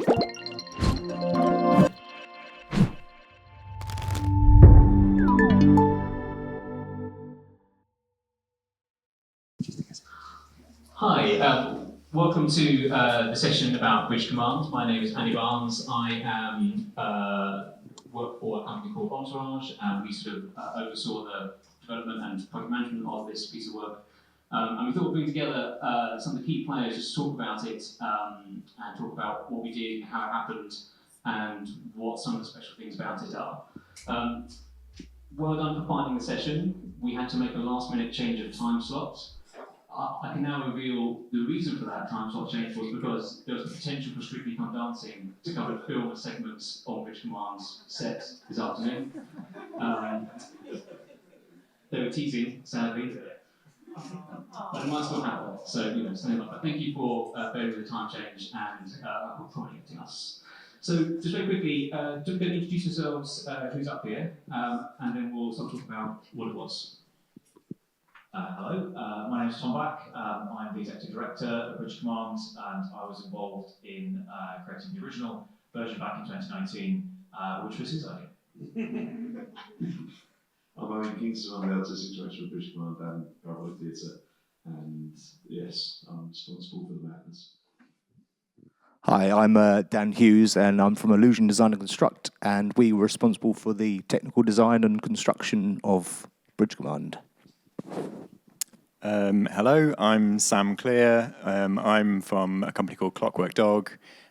Hi, welcome to the session about Bridge Command. My name is Andy Barnes. I am work for a company called Entourage, and we sort of oversaw the development and project management of this piece of work. And we thought we'd bring together some of the key players just to talk about it and talk about what we did, how it happened, and what some of the special things about it are. Well done for finding the session. We had to make a last-minute change of time slots. I can now reveal the reason for that time slot change was because there was the potential for Strictly Come Dancing to come and film a segment on Bridge Command's set this afternoon. They were teasing, sadly, but it might still happen. So, something like that. Thank you for bearing with the time change and for accommodating us. So, just very quickly, just going to introduce yourselves, who's up here, and then we'll start talking about what it was. Hello, my name is Tom Black. I'm the Executive Director of Bridge Command, and I was involved in creating the original version back in 2019, which was his idea. I'm Owen Kingston. I'm the Artistic Director of Bridge Command and Parabolic Theatre, and yes, I'm responsible for the madness. Hi, I'm Dan Hughes, and I'm from Illusion Design and Construct, and we were responsible for the technical design and construction of Bridge Command. Hello, I'm Sam Clear. I'm from a company called Clockwork Dog,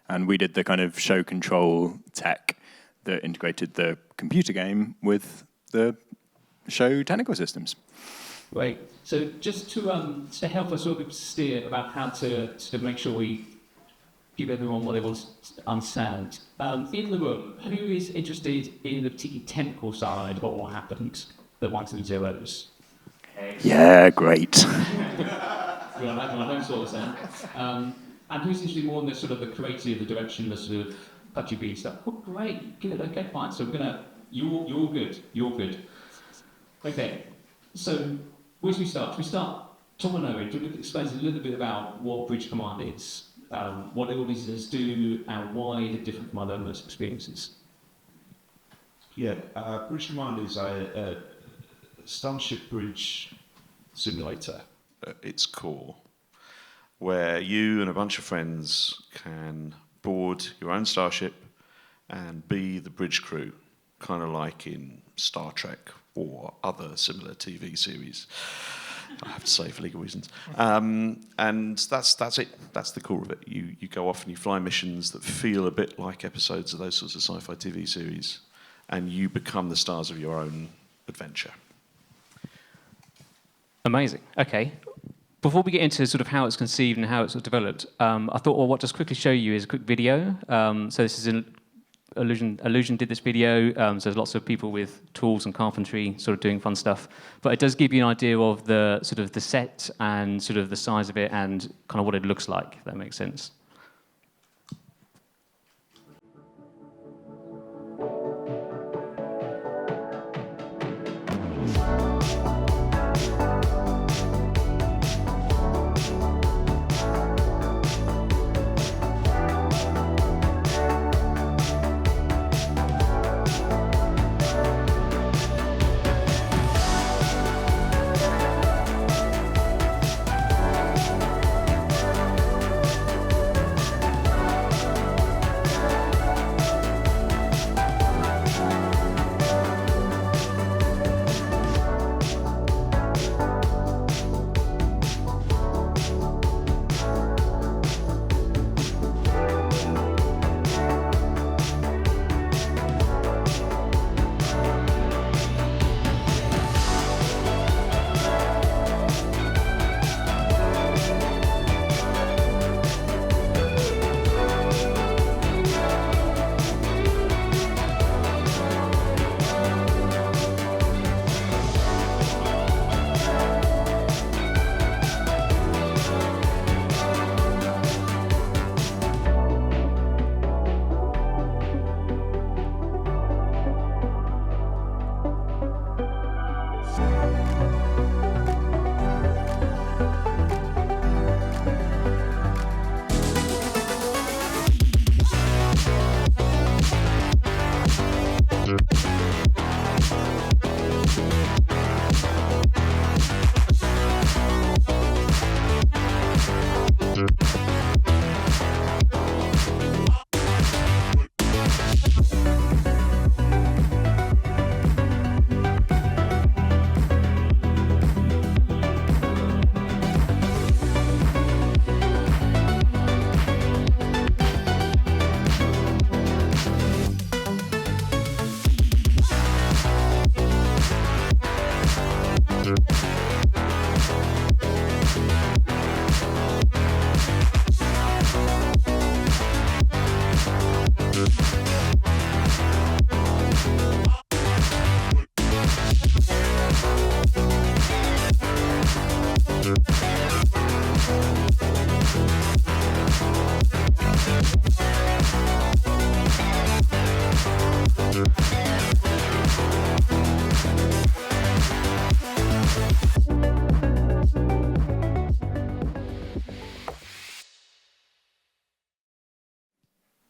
and we did the kind of show control tech that integrated the computer game with the show technical systems. Great. So just to help us sort of steer about how to make sure we give everyone what they want to understand, in the room, who is interested in the particularly technical side of what happened, the ones and zeros? Yeah, great. Well, I don't sort of sound. And who's interested more in the sort of the creative, the direction, the sort of touchy beat stuff? Oh, great. Good. Okay, fine. So we're gonna. You're good. You're good. Okay. So where should we start? Should we start? Tom and Owen, do you want to explain a little bit about what Bridge Command is, what the audiences do, and why they're different from other immersive experiences? Yeah, Bridge Command is a starship bridge simulator at its core, where you and a bunch of friends can board your own starship and be the bridge crew, kind of like in Star Trek or other similar TV series. I have to say for legal reasons. And that's it. That's the core of it. You go off and you fly missions that feel a bit like episodes of those sorts of sci-fi TV series, and you become the stars of your own adventure. Amazing. Okay. Before we get into sort of how it's conceived and how it's sort of developed, I thought, well, what just quickly show you is a quick video. So this is Illusion did this video. So there's lots of people with tools and carpentry sort of doing fun stuff. But it does give you an idea of the sort of the set and sort of the size of it and kind of what it looks like, if that makes sense.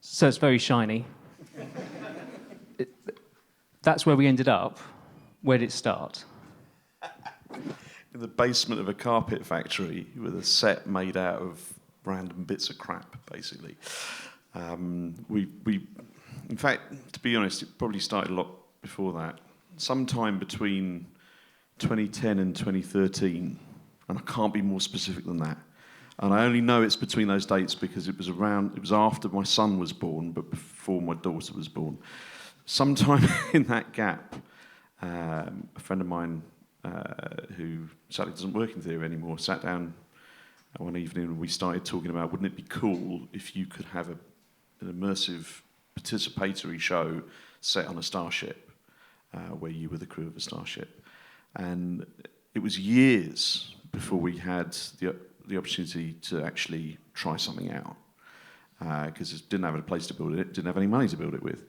So it's very shiny. That's where we ended up. Where did it start? In the basement of a carpet factory with a set made out of random bits of crap, basically. In fact, to be honest, it probably started a lot before that. Sometime between 2010 and 2013, and I can't be more specific than that. And I only know it's between those dates because it was after my son was born, but before my daughter was born. Sometime in that gap, a friend of mine who sadly doesn't work in theatre anymore sat down one evening and we started talking about, wouldn't it be cool if you could have an immersive participatory show set on a starship, where you were the crew of a starship. And it was years before we had the opportunity to actually try something out, because it didn't have a place to build it, didn't have any money to build it with.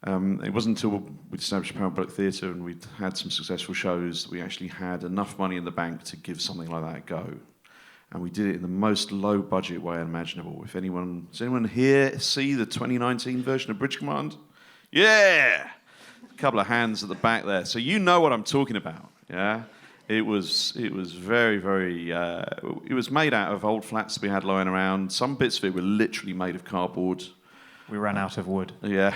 It wasn't until we'd established Power Product Theatre and we'd had some successful shows that we actually had enough money in the bank to give something like that a go. And we did it in the most low-budget way imaginable. Does anyone here see the 2019 version of Bridge Command? Yeah! A couple of hands at the back there. So you know what I'm talking about, yeah? It was very, very... it was made out of old flats we had lying around. Some bits of it were literally made of cardboard. We ran out of wood. Yeah.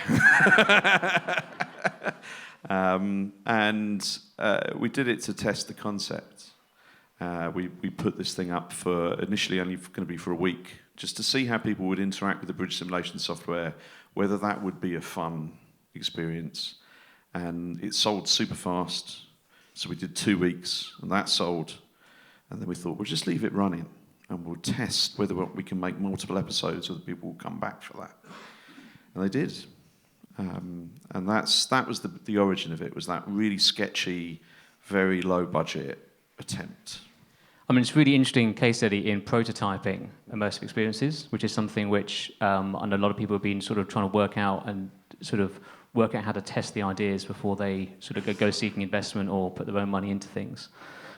We did it to test the concept. We put this thing up for initially only going to be for a week, just to see how people would interact with the bridge simulation software, whether that would be a fun experience. And it sold super fast, so we did 2 weeks, and that sold. And then we thought, we'll just leave it running, and we'll test whether we can make multiple episodes, whether people will come back for that. And they did. And that was the origin of it, was that really sketchy, very low-budget attempt. I mean, it's a really interesting case study in prototyping immersive experiences, which is something which I know a lot of people have been sort of trying to work out how to test the ideas before they sort of go seeking investment or put their own money into things.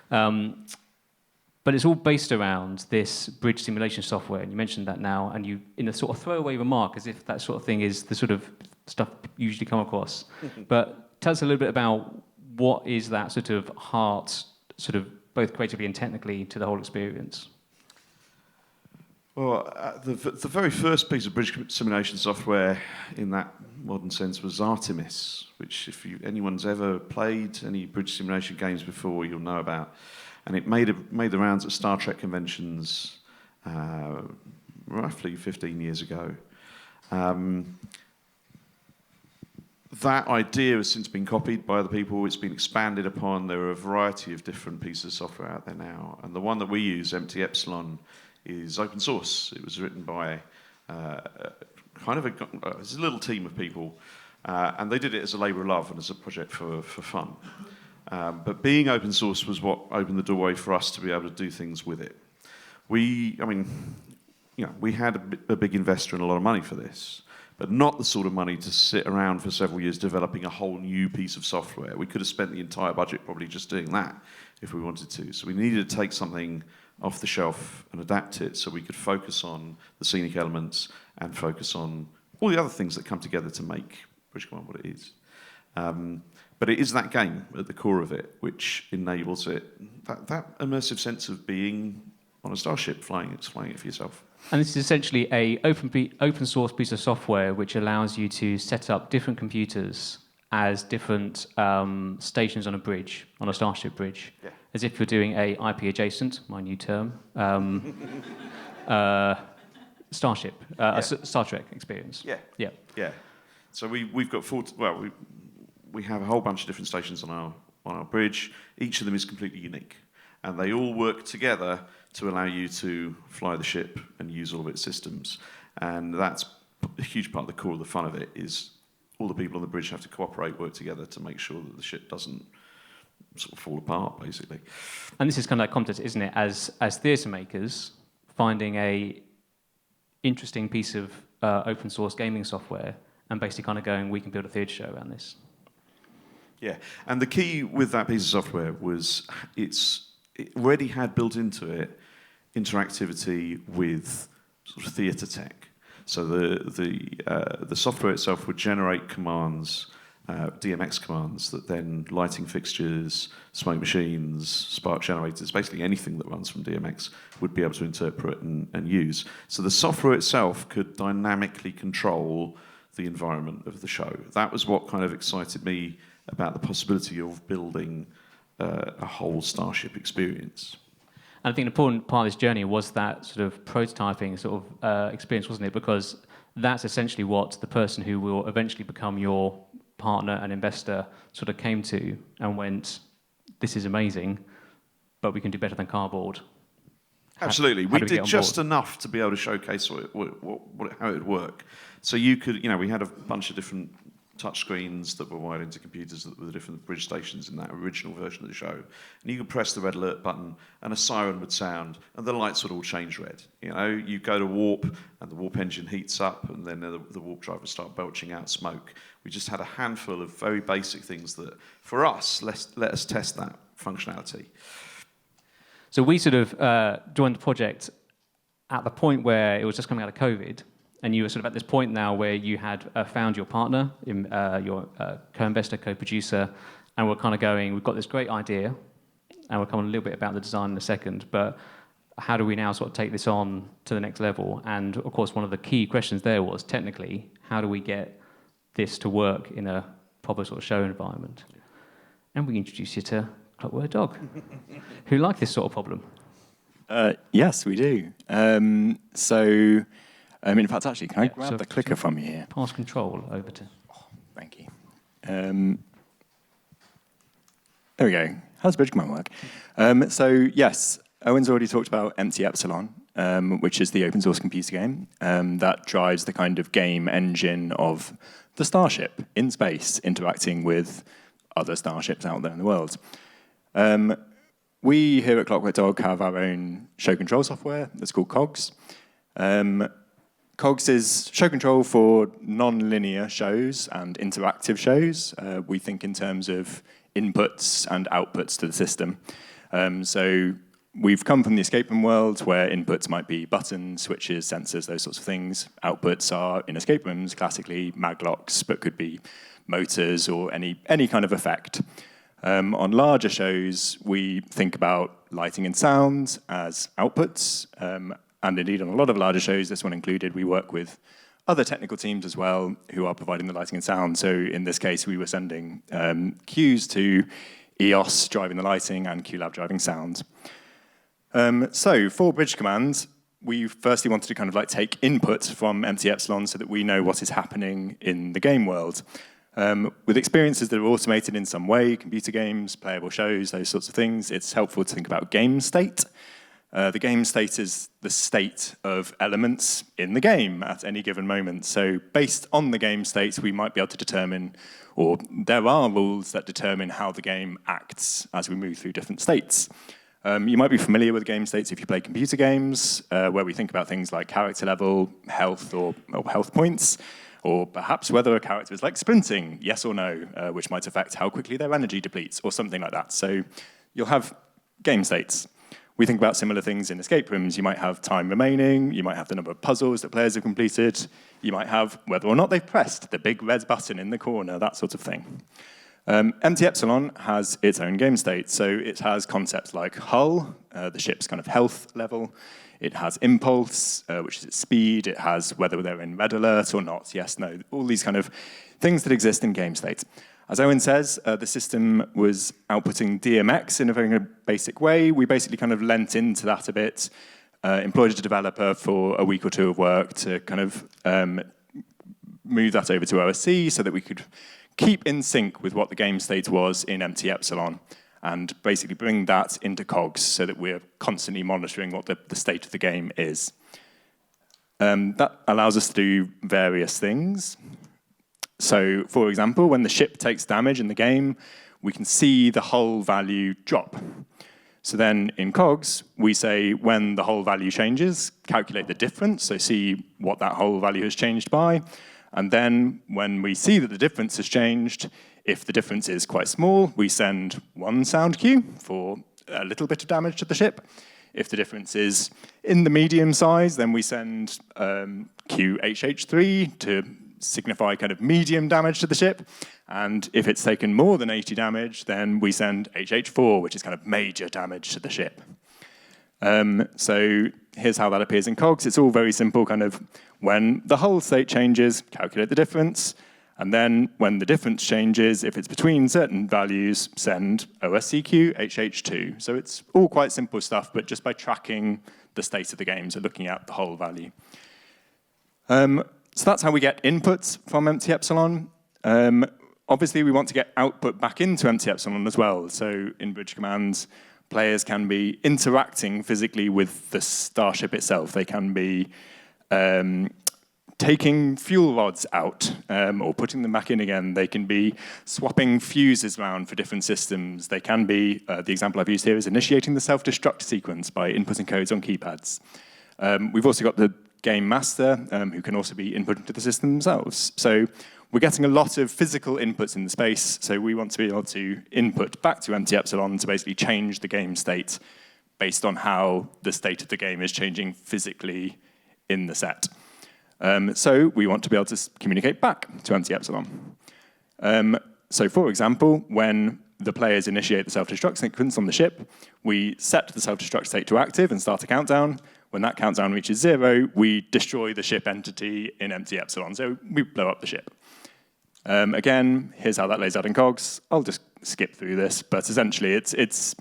But it's all based around this bridge simulation software, and you mentioned that now, and you, in a sort of throwaway remark, as if that sort of thing is the sort of stuff you usually come across. But tell us a little bit about what is that sort of heart, sort of both creatively and technically, to the whole experience? Well, the very first piece of bridge simulation software in that modern sense was Artemis, which anyone's ever played any bridge simulation games before, you'll know about. And it made the rounds at Star Trek conventions roughly 15 years ago. That idea has since been copied by other people. It's been expanded upon. There are a variety of different pieces of software out there now. And the one that we use, Empty Epsilon, is open source. It was written by it's a little team of people. And they did it as a labour of love and as a project for fun. But being open source was what opened the doorway for us to be able to do things with it. We had a big investor and a lot of money for this, but not the sort of money to sit around for several years developing a whole new piece of software. We could have spent the entire budget probably just doing that if we wanted to. So we needed to take something off the shelf and adapt it so we could focus on the scenic elements and focus on all the other things that come together to make Bridge Command what it is. But it is that game at the core of it which enables it, that immersive sense of being on a starship, flying it for yourself. And this is essentially a open source piece of software which allows you to set up different computers as different stations on a bridge, on a starship bridge, yeah. As if you're doing a IP adjacent, my new term, starship, Yeah. a Star Trek experience. Yeah. Yeah. Yeah. So we've got we have a whole bunch of different stations on our bridge. Each of them is completely unique, and they all work together to allow you to fly the ship and use all of its systems. And that's a huge part of the core of the fun of it, is all the people on the bridge have to cooperate, work together to make sure that the ship doesn't sort of fall apart, basically. And this is kind of that context, isn't it? As theatre makers, finding a interesting piece of open source gaming software and basically kind of going, we can build a theatre show around this. Yeah, and the key with that piece of software was it already had built into it interactivity with sort of theatre tech. So the software itself would generate commands, DMX commands, that then lighting fixtures, smoke machines, spark generators, basically anything that runs from DMX would be able to interpret and use. So the software itself could dynamically control the environment of the show. That was what kind of excited me about the possibility of building a whole Starship experience. And I think an important part of this journey was that sort of prototyping sort of experience, wasn't it? Because that's essentially what the person who will eventually become your partner and investor sort of came to and went, this is amazing, but we can do better than cardboard. Absolutely. We did just board? enough to be able to showcase how it would work. So you could, we had a bunch of different touch screens that were wired into computers that were the different bridge stations in that original version of the show. And you could press the red alert button and a siren would sound and the lights would all change red. You go to warp and the warp engine heats up and then the warp drivers start belching out smoke. We just had a handful of very basic things that, for us, let us test that functionality. So we sort of joined the project at the point where it was just coming out of COVID, and you were sort of at this point now where you had found your partner, your co-investor, co-producer, and we're kind of going, we've got this great idea, and we'll come on a little bit about the design in a second, but how do we now sort of take this on to the next level? And of course, one of the key questions there was, technically, how do we get this to work in a proper sort of show environment? And we introduced you to Clockwork Dog, who like this sort of problem. Yes, we do. In fact, actually, can I grab the clicker from you here? Pass control over to... Oh, thank you. There we go. How does Bridge Command work? Yes, Owen's already talked about Empty Epsilon, which is the open source computer game that drives the kind of game engine of the Starship in space, interacting with other starships out there in the world. We here at Clockwork Dog have our own show control software that's called COGS. COGS is show control for non-linear shows and interactive shows. We think in terms of inputs and outputs to the system. So we've come from the escape room world where inputs might be buttons, switches, sensors, those sorts of things. Outputs are, in escape rooms, classically maglocks, but could be motors or any kind of effect. On larger shows, we think about lighting and sound as outputs, and indeed on a lot of larger shows, this one included, we work with other technical teams as well who are providing the lighting and sound. So in this case, we were sending Hughes to EOS driving the lighting and QLab driving sound. So for bridge commands, we firstly wanted to kind of like take input from Empty Epsilon so that we know what is happening in the game world. With experiences that are automated in some way, computer games, playable shows, those sorts of things, it's helpful to think about game state. The game state is the state of elements in the game at any given moment. So based on the game state, we might be able to determine, or there are rules that determine how the game acts as we move through different states. You might be familiar with game states if you play computer games, where we think about things like character level, health, or health points, or perhaps whether a character is like sprinting, yes or no, which might affect how quickly their energy depletes, or something like that. So you'll have game states. We think about similar things in escape rooms. You might have time remaining, you might have the number of puzzles that players have completed, you might have whether or not they've pressed the big red button in the corner, that sort of thing. Empty Epsilon has its own game state, so it has concepts like hull, the ship's kind of health level. It has impulse, which is its speed. It has whether they're in red alert or not, yes, no, all these kind of things that exist in game state. As Owen says, the system was outputting DMX in a very basic way. We basically kind of lent into that a bit, employed a developer for a week or two of work to kind of move that over to OSC so that we could keep in sync with what the game state was in Empty Epsilon, and basically bring that into COGS so that we're constantly monitoring what the state of the game is. That allows us to do various things. So, for example, when the ship takes damage in the game, we can see the hull value drop. So then in COGS, we say when the hull value changes, calculate the difference, so see what that hull value has changed by. And then when we see that the difference has changed, if the difference is quite small, we send one sound cue for a little bit of damage to the ship. If the difference is in the medium size, then we send QHH3 to signify kind of medium damage to the ship. And if it's taken more than 80 damage, then we send HH4, which is kind of major damage to the ship. So here's how that appears in cogs. It's all very simple, kind of when the hull state changes, calculate the difference. And then when the difference changes, if it's between certain values, send OSCQ HH2. So it's all quite simple stuff, but just by tracking the state of the game, so looking at the whole value. So that's how we get inputs from empty epsilon. Obviously, we want to get output back into empty epsilon as well. So in bridge commands, players can be interacting physically with the starship itself. They can be taking fuel rods out or putting them back in again. They can be swapping fuses around for different systems. They can be, the example I've used here is initiating the self-destruct sequence by inputting codes on keypads. We've also got the game master, who can also be input into the system themselves. So we're getting a lot of physical inputs in the space, so we want to be able to input back to empty epsilon to basically change the game state based on how the state of the game is changing physically in the set. So we want to be able to communicate back to empty epsilon. So for example, when the players initiate the self-destruct sequence on the ship, we set the self-destruct state to active and start a countdown. When that countdown reaches 0, we destroy the ship entity in empty epsilon. So we blow up the ship. Again, here's how that lays out in cogs. I'll just skip through this, but essentially it's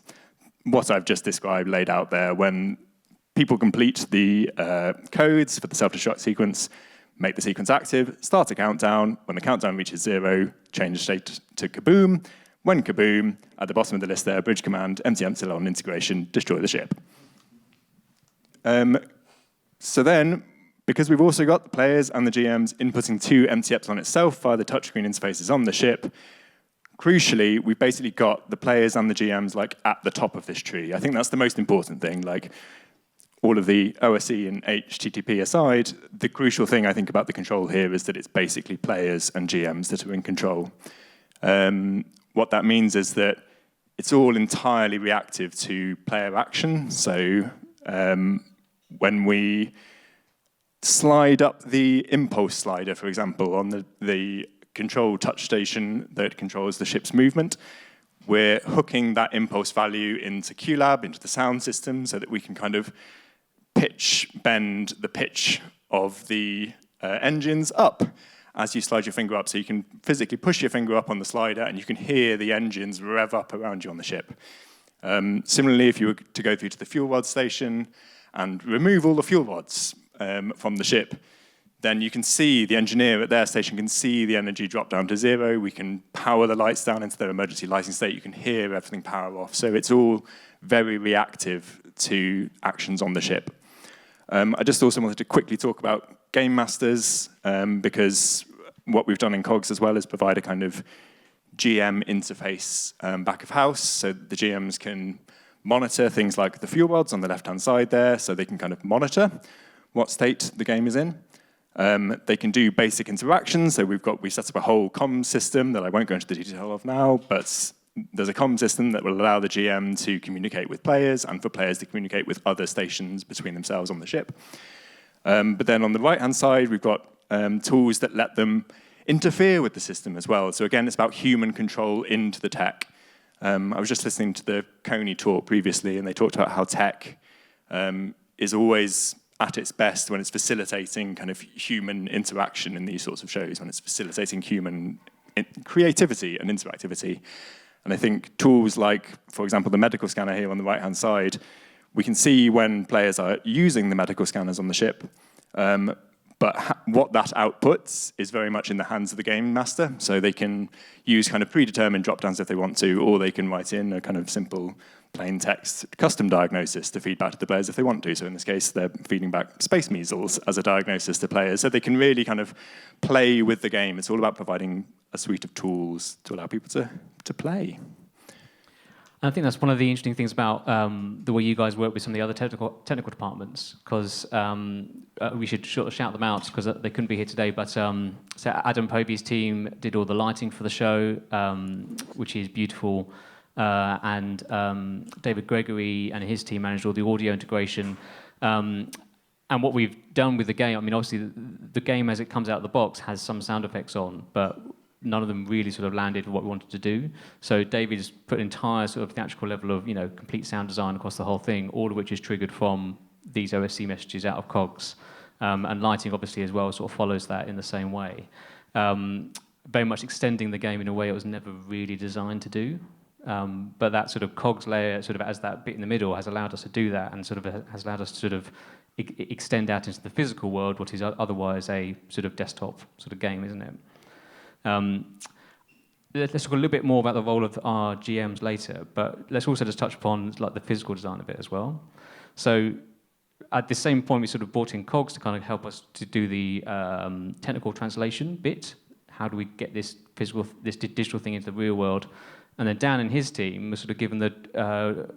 what I've just described laid out there. When people complete the codes for the self-destruct sequence, make the sequence active, start a countdown. When the countdown reaches 0, change the state to kaboom. When kaboom, at the bottom of the list there, bridge command, empty epsilon integration, destroy the ship. So then, because we've also got the players and the GMs inputting to empty epsilon itself via the touchscreen interfaces on the ship, crucially, we've basically got the players and the GMs like at the top of this tree. I think that's the most important thing. Like all of the OSE and HTTP aside, the crucial thing I think about the control here is that it's basically players and GMs that are in control. What that means is that it's all entirely reactive to player action. So when we slide up the impulse slider, for example, on the control touch station that controls the ship's movement, we're hooking that impulse value into QLab, into the sound system, so that we can kind of bend the pitch of the engines up as you slide your finger up. So you can physically push your finger up on the slider and you can hear the engines rev up around you on the ship. Similarly, if you were to go through to the fuel rod station and remove all the fuel rods from the ship, then you can see the engineer at their station can see the energy drop down to 0. We can power the lights down into their emergency lighting state. You can hear everything power off. So it's all very reactive to actions on the ship. I just also wanted to quickly talk about game masters, because what we've done in COGS as well is provide a kind of GM interface back of house, so the GMs can monitor things like the fuel rods on the left-hand side there, so they can kind of monitor what state the game is in. They can do basic interactions, so we set up a whole comms system that I won't go into the detail of now, but there's a comms system that will allow the GM to communicate with players and for players to communicate with other stations between themselves on the ship. But then on the right-hand side, we've got tools that let them interfere with the system as well. So again, it's about human control into the tech. I was just listening to the Coney talk previously, and they talked about how tech is always at its best when it's facilitating kind of human interaction in these sorts of shows, when it's facilitating human creativity and interactivity. And I think tools like, for example, the medical scanner here on the right-hand side, we can see when players are using the medical scanners on the ship, but what that outputs is very much in the hands of the game master. So they can use kind of predetermined drop-downs if they want to, or they can write in a kind of simple plain text custom diagnosis to feed back to the players if they want to. So in this case, they're feeding back space measles as a diagnosis to players. So they can really kind of play with the game. It's all about providing a suite of tools to allow people to play. I think that's one of the interesting things about the way you guys work with some of the other technical departments, because we should sort of shout them out because they couldn't be here today. But so Adam Povey's team did all the lighting for the show, which is beautiful. and David Gregory and his team managed all the audio integration. And what we've done with the game, I mean, obviously the game as it comes out of the box has some sound effects on, but none of them really sort of landed what we wanted to do. So David's put an entire sort of theatrical level of, complete sound design across the whole thing, all of which is triggered from these OSC messages out of cogs. And lighting, obviously, as well, sort of follows that in the same way. Very much extending the game in a way it was never really designed to do. But that sort of cogs layer, sort of as that bit in the middle, has allowed us to do that, and sort of has allowed us to sort of extend out into the physical world, what is otherwise a sort of desktop sort of game, isn't it? Let's talk a little bit more about the role of our GMs later, but let's also just touch upon like the physical design of it as well. So at the same point, we sort of brought in cogs to kind of help us to do the technical translation bit. How do we get this digital thing into the real world? And then Dan and his team were sort of given the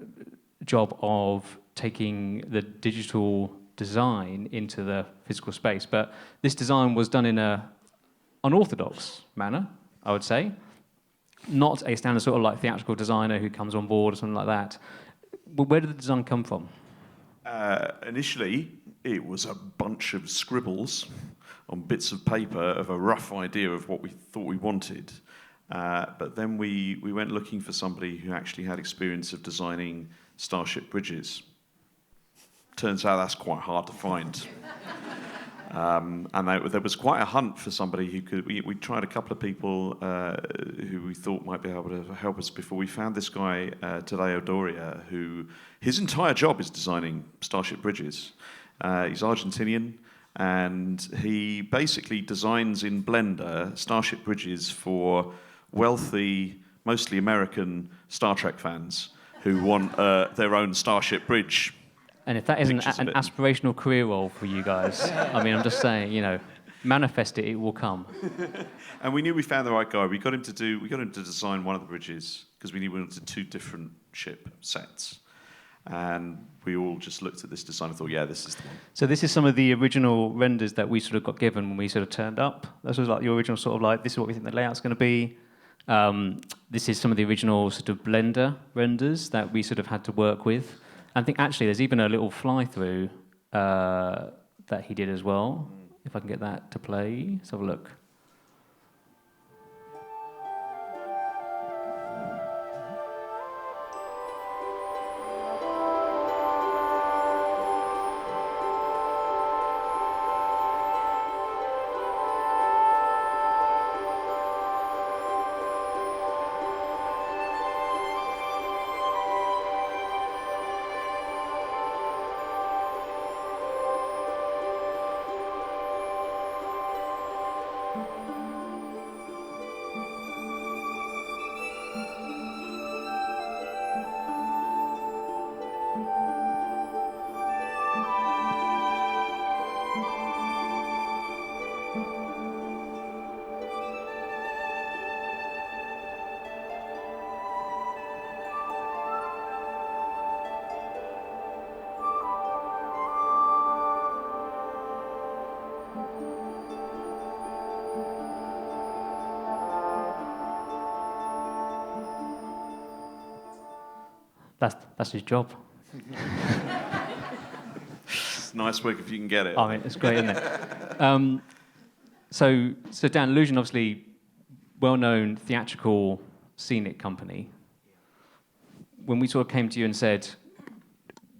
job of taking the digital design into the physical space. But this design was done in an unorthodox manner, I would say. Not a standard sort of like theatrical designer who comes on board or something like that. Where did the design come from? Initially, it was a bunch of scribbles on bits of paper of a rough idea of what we thought we wanted. But then we went looking for somebody who actually had experience of designing starship bridges. Turns out that's quite hard to find. And there was quite a hunt for somebody who could... We tried a couple of people who we thought might be able to help us before we found this guy, Tadeo Doria, who... His entire job is designing starship bridges. He's Argentinian, and he basically designs in Blender starship bridges for wealthy, mostly American Star Trek fans who want their own starship bridge. And if that isn't an aspirational career role for you guys, I mean, I'm just saying, manifest it, it will come. And we knew we found the right guy. We got him to design one of the bridges because we wanted 2 different ship sets. And we all just looked at this design and thought, yeah, this is the one. So this is some of the original renders that we sort of got given when we sort of turned up. This was like the original sort of like, this is what we think the layout's going to be. This is some of the original sort of Blender renders that we sort of had to work with. I think actually there's even a little fly-through that he did as well. If I can get that to play. Let's have a look. That's his job. It's nice work if you can get it. I mean, it's great, isn't it? So Dan, Illusion, obviously, well-known theatrical scenic company. When we sort of came to you and said,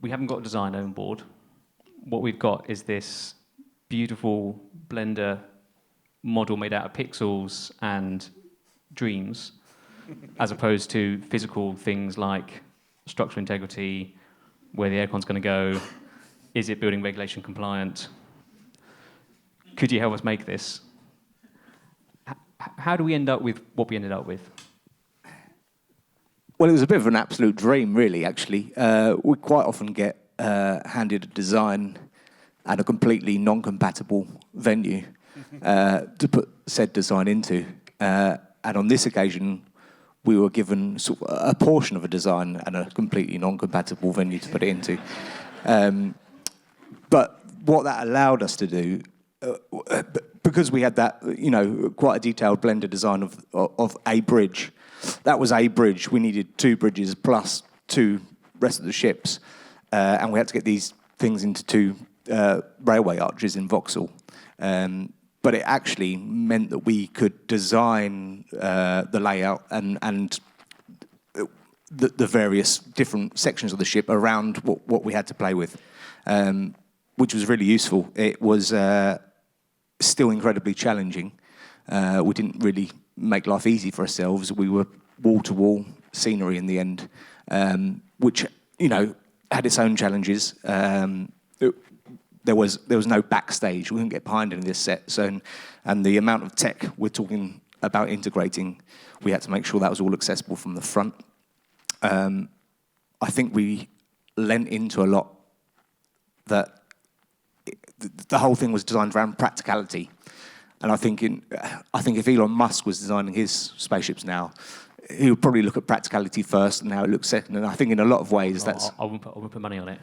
we haven't got a designer on board, what we've got is this beautiful Blender model made out of pixels and dreams, as opposed to physical things like structural integrity, where the aircon's going to go, is it building regulation compliant? Could you help us make this? How do we end up with what we ended up with? Well, it was a bit of an absolute dream, really, actually. We quite often get handed a design at a completely non-compatible venue to put said design into. And on this occasion, we were given sort of a portion of a design and a completely non-compatible venue to put it into. But what that allowed us to do, because we had that, quite a detailed Blender design of a bridge, that was a bridge. We needed 2 bridges plus 2 rest of the ships, and we had to get these things into 2 railway arches in Vauxhall. But it actually meant that we could design the layout and the various different sections of the ship around what we had to play with, which was really useful. It was still incredibly challenging. We didn't really make life easy for ourselves. We were wall-to-wall scenery in the end, which, you know, had its own challenges. There was no backstage. We couldn't get behind any of this set. So, and the amount of tech we're talking about integrating, we had to make sure that was all accessible from the front. I think we lent into a lot that the whole thing was designed around practicality. And I think if Elon Musk was designing his spaceships now, he would probably look at practicality first and how it looks second. And I think in a lot of ways that's... I wouldn't put money on it.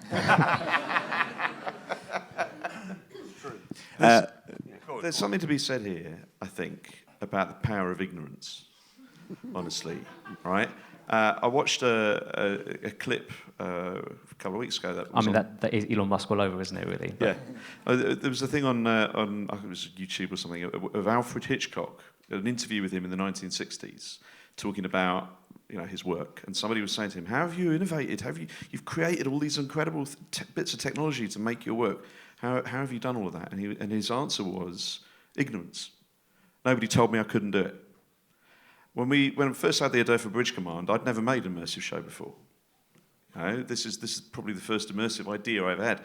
There's something to be said here, I think, about the power of ignorance, honestly, right? I watched a clip a couple of weeks ago. That is Elon Musk all over, isn't it, really? Yeah. There was a thing on I think it was YouTube or something, of Alfred Hitchcock, an interview with him in the 1960s, talking about, you know, his work. And somebody was saying to him, how have you innovated? You've created all these incredible bits of technology to make your work. How have you done all of that? And his answer was ignorance. Nobody told me I couldn't do it. When I first had the idea for Bridge Command, I'd never made an immersive show before. You know, this is probably the first immersive idea I've had.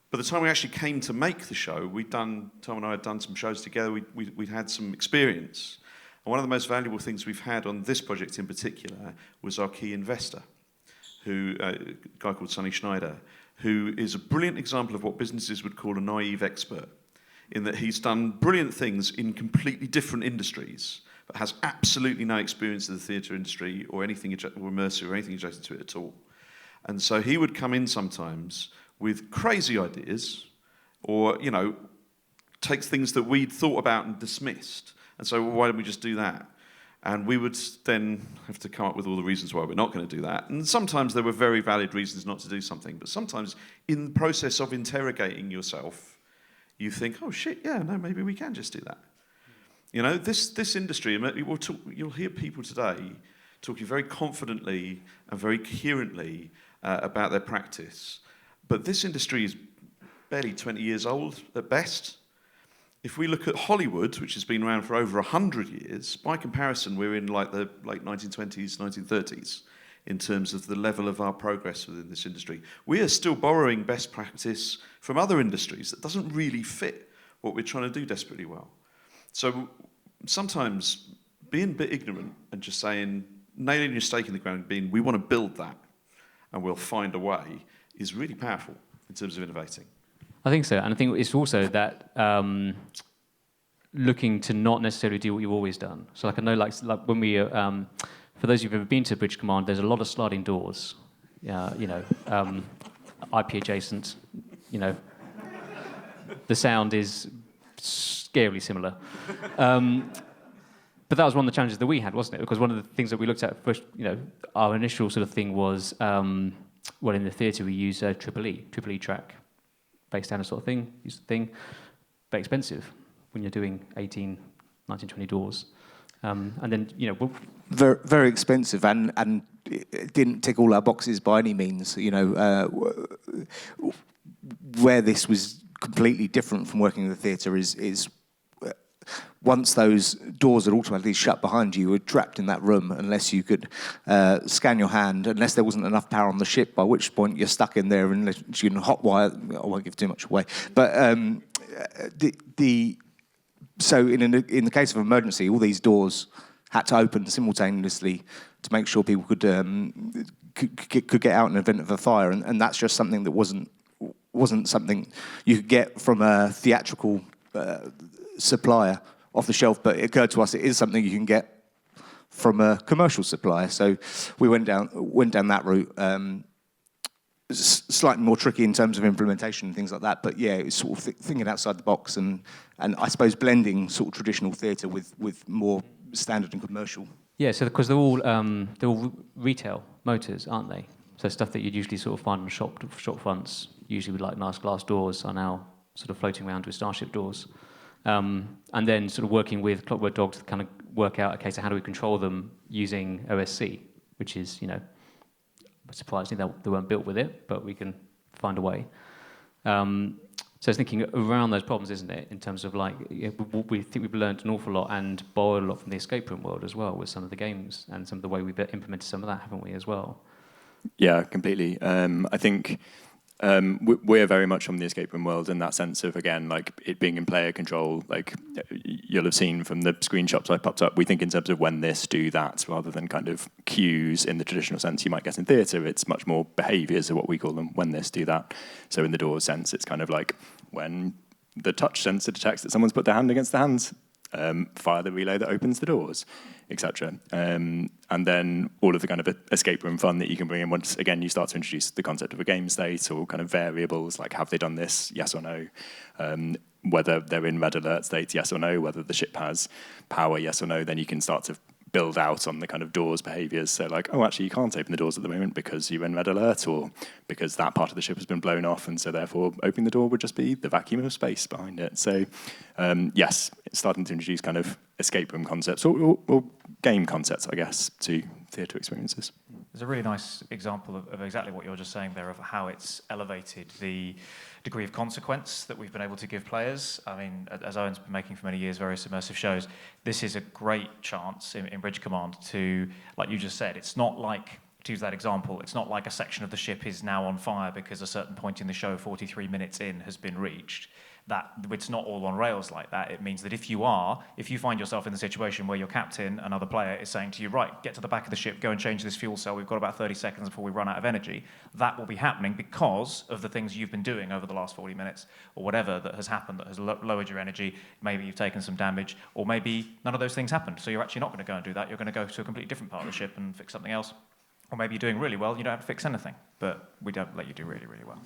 By the time we actually came to make the show, Tom and I had done some shows together. We'd had some experience. And one of the most valuable things we've had on this project in particular was our key investor, a guy called Sonny Schneider, who is a brilliant example of what businesses would call a naive expert, in that he's done brilliant things in completely different industries, but has absolutely no experience of the theatre industry or anything, or immersive or anything adjacent to it at all. And so he would come in sometimes with crazy ideas, or, you know, takes things that we'd thought about and dismissed. And so, well, why don't we just do that? And we would then have to come up with all the reasons why we're not going to do that. And sometimes there were very valid reasons not to do something. But sometimes in the process of interrogating yourself, you think, oh, shit, yeah, no, maybe we can just do that. You know, this industry, you'll hear people today talking very confidently and very coherently about their practice. But this industry is barely 20 years old at best. If we look at Hollywood, which has been around for over 100 years, by comparison, we're in like the late 1920s, 1930s in terms of the level of our progress within this industry. We are still borrowing best practice from other industries that doesn't really fit what we're trying to do desperately well. So sometimes being a bit ignorant and just saying, nailing your stake in the ground, being, we want to build that and we'll find a way, is really powerful in terms of innovating. I think so, and I think it's also that looking to not necessarily do what you've always done. So, like I know, like when we, for those who've ever been to Bridge Command, there's a lot of sliding doors. You know, IP adjacent. You know, the sound is scarily similar. But that was one of the challenges that we had, wasn't it? Because one of the things that we looked at first, you know, our initial sort of thing was, well, in the theatre we use triple E track. Bass standard sort of thing, use the thing, but expensive when you're doing 18, 19, 20 doors. And then, you know... Very, very expensive, and it didn't tick all our boxes by any means. You know, where this was completely different from working in the theatre is once those doors had automatically shut behind you, you were trapped in that room unless you could scan your hand, unless there wasn't enough power on the ship, by which point you're stuck in there and you can hotwire. I won't give too much away. But so in the case of emergency, all these doors had to open simultaneously to make sure people could get out in the event of a fire, and that's just something that wasn't something you could get from a theatrical supplier off the shelf, but it occurred to us it is something you can get from a commercial supplier. So we went down that route. Slightly more tricky in terms of implementation and things like that, but yeah, it was sort of thinking outside the box and I suppose blending sort of traditional theatre with more standard and commercial Yeah, so because they're all retail motors, aren't they? So stuff that you'd usually sort of find on shop fronts, usually with like nice glass doors, are now sort of floating around with starship doors. And then sort of working with Clockwork Dog to kind of work out, okay, so how do we control them using OSC, which is, you know, surprisingly they weren't built with it, but we can find a way. So I was thinking around those problems, isn't it, in terms of like, we think we've learned an awful lot and borrowed a lot from the escape room world as well with some of the games and some of the way we've implemented some of that, haven't we, as well? Yeah, completely. I think we're very much from the escape room world in that sense of, again, like it being in player control. Like you'll have seen from the screenshots I popped up, we think in terms of when this, do that, rather than kind of cues in the traditional sense you might get in theatre. It's much more behaviours are what we call them, when this, do that. So in the doors sense, it's kind of like when the touch sensor detects that someone's put their hand against the hands, fire the relay that opens the doors, etc. And then all of the kind of escape room fun that you can bring in once, again, you start to introduce the concept of a game state or kind of variables, like have they done this, yes or no, whether they're in red alert state, yes or no, whether the ship has power, yes or no, then you can start to build out on the kind of doors behaviours. So like, oh, actually you can't open the doors at the moment because you're in red alert or because that part of the ship has been blown off, and so therefore opening the door would just be the vacuum of space behind it. So yes, it's starting to introduce kind of escape room concepts or game concepts, I guess, to theatre experiences. There's a really nice example of exactly what you're just saying there, of how it's elevated the degree of consequence that we've been able to give players. I mean, as Owen's been making for many years various immersive shows, this is a great chance in Bridge Command to, like you just said, it's not like, to use that example, it's not like a section of the ship is now on fire because a certain point in the show, 43 minutes in, has been reached. That it's not all on rails like that. It means that if you find yourself in the situation where your captain, another player, is saying to you, right, get to the back of the ship, go and change this fuel cell, we've got about 30 seconds before we run out of energy, that will be happening because of the things you've been doing over the last 40 minutes or whatever that has happened that has lowered your energy. Maybe you've taken some damage, or maybe none of those things happened. So you're actually not going to go and do that. You're going to go to a completely different part of the ship and fix something else. Or maybe you're doing really well, you don't have to fix anything. But we don't let you do really, really well.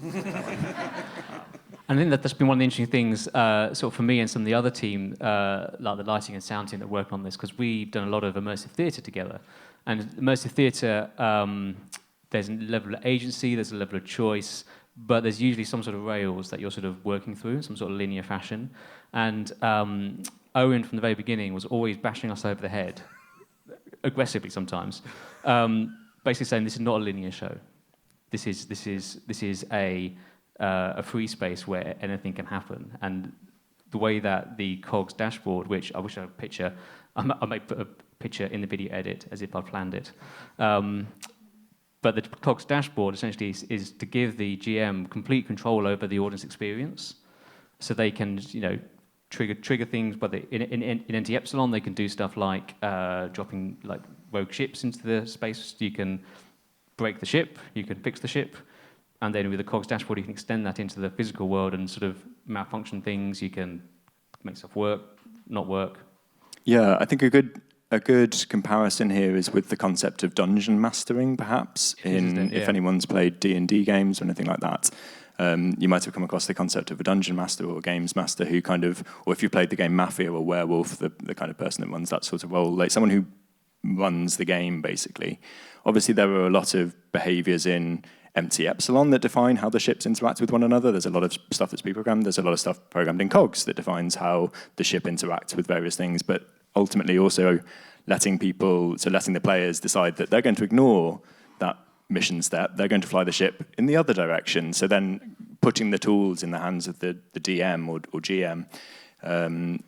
And I think that's been one of the interesting things, sort of for me and some of the other team, like the lighting and sound team that work on this, because we've done a lot of immersive theatre together. And immersive theatre, there's a level of agency, there's a level of choice, but there's usually some sort of rails that you're sort of working through in some sort of linear fashion. And Owen, from the very beginning, was always bashing us over the head, aggressively sometimes, basically saying this is not a linear show. This is a free space where anything can happen. And the way that the COGS dashboard, which I wish I had a picture, I might put a picture in the video edit as if I planned it. But the COGS dashboard essentially is to give the GM complete control over the audience experience, so they can, you know, trigger things. But in NT Epsilon, they can do stuff like dropping like rogue ships into the space. You can break the ship, you can fix the ship, and then with the COGS dashboard, you can extend that into the physical world and sort of malfunction things. You can make stuff work, not work. Yeah, I think a good comparison here is with the concept of dungeon mastering, perhaps. If anyone's played D&D games or anything like that, you might have come across the concept of a dungeon master or a games master who kind of, or if you played the game Mafia or Werewolf, the kind of person that runs that sort of role, like someone who runs the game, basically. Obviously, there are a lot of behaviours in empty epsilon that define how the ships interact with one another. There's a lot of stuff that's pre-programmed. There's a lot of stuff programmed in COGS that defines how the ship interacts with various things, but ultimately also letting the players decide that they're going to ignore that mission step. They're going to fly the ship in the other direction. So then putting the tools in the hands of the DM or GM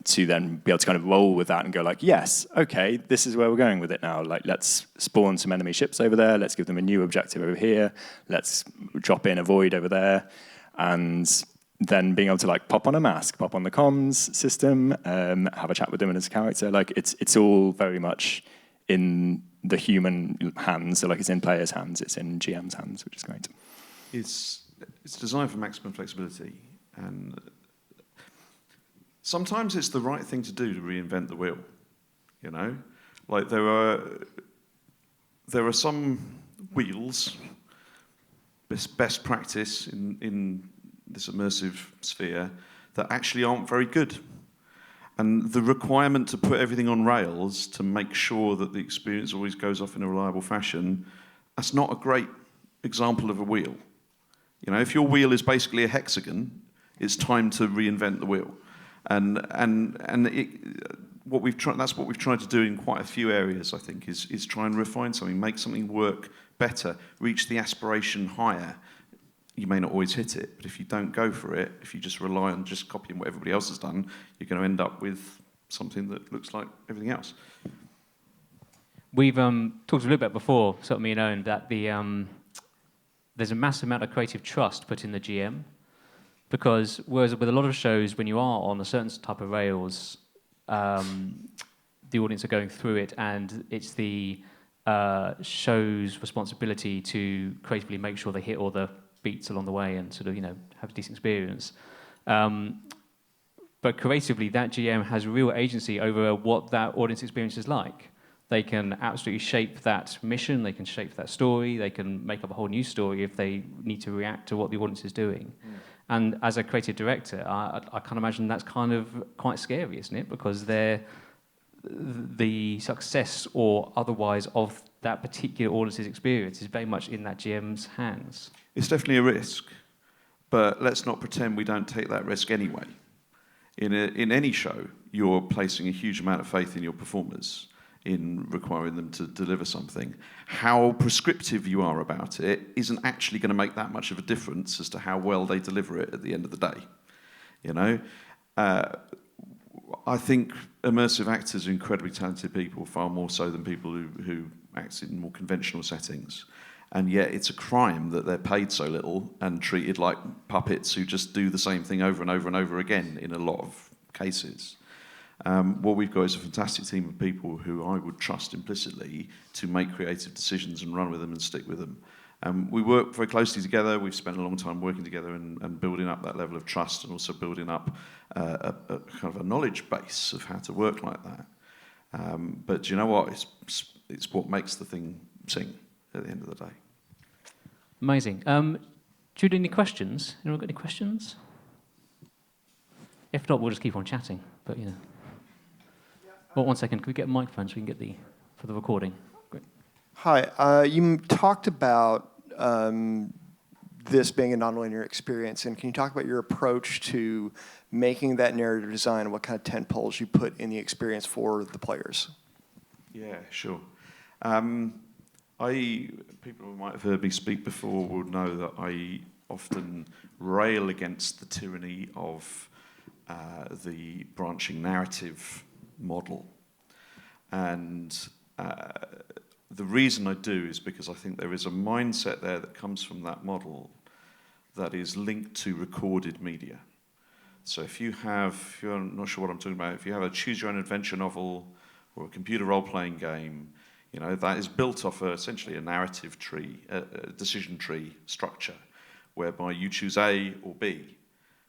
to then be able to kind of roll with that and go like, yes, okay, this is where we're going with it now. Like, let's spawn some enemy ships over there. Let's give them a new objective over here. Let's drop in a void over there. And then being able to like pop on a mask, pop on the comms system, have a chat with them as a character. Like it's all very much in the human hands. So like it's in players' hands, it's in GM's hands, which is great. It's designed for maximum flexibility, and sometimes it's the right thing to do to reinvent the wheel. You know, like there are some wheels, best practice in this immersive sphere, that actually aren't very good. And the requirement to put everything on rails to make sure that the experience always goes off in a reliable fashion, that's not a great example of a wheel. You know, if your wheel is basically a hexagon, it's time to reinvent the wheel. That's what we've tried to do in quite a few areas, I think, is try and refine something, make something work better, reach the aspiration higher. You may not always hit it, but if you don't go for it, if you just rely on just copying what everybody else has done, you're going to end up with something that looks like everything else. We've talked a little bit before, sort of me and Owen, that there's a massive amount of creative trust put in the GM, because whereas with a lot of shows, when you are on a certain type of rails, the audience are going through it, and it's the show's responsibility to creatively make sure they hit all the beats along the way and sort of, you know, have a decent experience. But creatively, that GM has real agency over what that audience experience is like. They can absolutely shape that mission, they can shape that story, they can make up a whole new story if they need to react to what the audience is doing. And as a creative director, I can imagine that's kind of quite scary, isn't it? Because the success or otherwise of that particular audience's experience is very much in that GM's hands. It's definitely a risk, but let's not pretend we don't take that risk anyway. In any show, you're placing a huge amount of faith in your performers, in requiring them to deliver something. How prescriptive you are about it isn't actually going to make that much of a difference as to how well they deliver it at the end of the day. You know, I think immersive actors are incredibly talented people, far more so than people who act in more conventional settings. And yet it's a crime that they're paid so little and treated like puppets who just do the same thing over and over and over again in a lot of cases. What we've got is a fantastic team of people who I would trust implicitly to make creative decisions and run with them and stick with them. We work very closely together. We've spent a long time working together and building up that level of trust, and also building up a kind of a knowledge base of how to work like that. But do you know what? It's what makes the thing sing at the end of the day. Amazing. Jude, any questions? Anyone got any questions? If not, we'll just keep on chatting. But you know. Well, 1 second. Can we get a microphone so we can get for the recording? Great. Hi. You talked about this being a nonlinear experience, and can you talk about your approach to making that narrative design and what kind of tent poles you put in the experience for the players? Yeah, sure. People who might have heard me speak before will know that I often rail against the tyranny of the branching narrative model. And the reason I do is because I think there is a mindset there that comes from that model that is linked to recorded media. So if you're not sure what I'm talking about, if you have a choose your own adventure novel or a computer role-playing game, you know, that is built off essentially a narrative tree, a decision tree structure, whereby you choose A or B.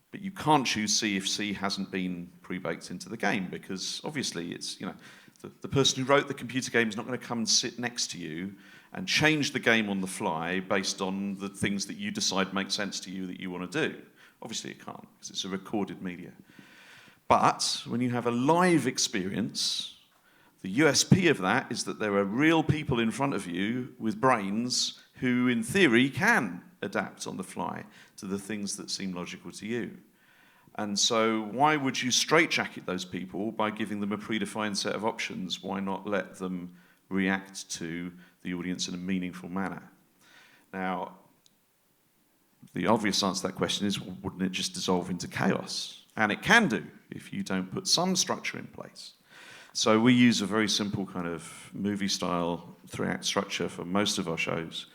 But you can't choose C if C hasn't been pre-baked into the game, because obviously it's, you know, the person who wrote the computer game is not going to come and sit next to you and change the game on the fly based on the things that you decide make sense to you that you want to do. Obviously it can't, because it's a recorded media. But when you have a live experience, the USP of that is that there are real people in front of you with brains who, in theory, can adapt on the fly to the things that seem logical to you. And so why would you straitjacket those people by giving them a predefined set of options? Why not let them react to the audience in a meaningful manner? Now, the obvious answer to that question is, well, wouldn't it just dissolve into chaos? And it can do if you don't put some structure in place. So we use a very simple kind of movie-style 3-act structure for most of our shows,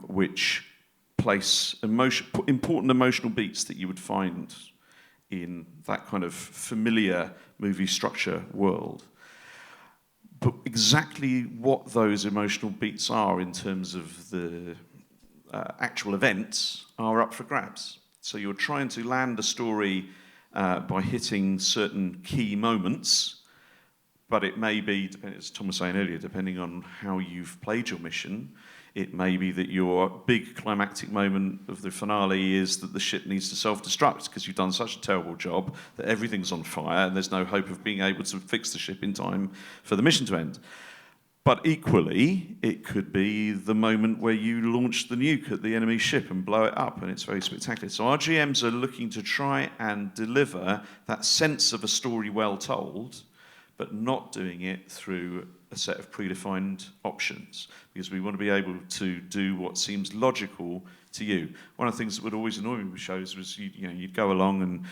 which place important emotional beats that you would find in that kind of familiar movie structure world. But exactly what those emotional beats are in terms of the actual events are up for grabs. So you're trying to land a story by hitting certain key moments, But it may be, as Tom was saying earlier, depending on how you've played your mission, it may be that your big climactic moment of the finale is that the ship needs to self-destruct because you've done such a terrible job that everything's on fire and there's no hope of being able to fix the ship in time for the mission to end. But equally, it could be the moment where you launch the nuke at the enemy ship and blow it up, and it's very spectacular. So our GMs are looking to try and deliver that sense of a story well told, but not doing it through a set of predefined options, because we want to be able to do what seems logical to you. One of the things that would always annoy me with shows was you'd go along and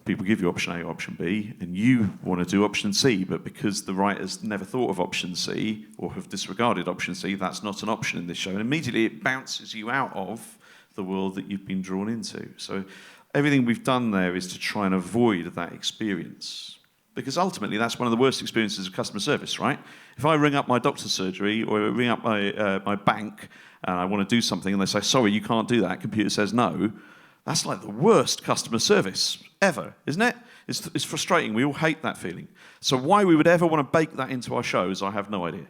people give you option A or option B, and you want to do option C, but because the writers never thought of option C or have disregarded option C, that's not an option in this show. And immediately it bounces you out of the world that you've been drawn into. So everything we've done there is to try and avoid that experience. Because ultimately that's one of the worst experiences of customer service, right? If I ring up my doctor's surgery or ring up my bank and I want to do something and they say, sorry, you can't do that, computer says no, that's like the worst customer service ever, isn't it? It's frustrating. We all hate that feeling. So why we would ever want to bake that into our shows, I have no idea.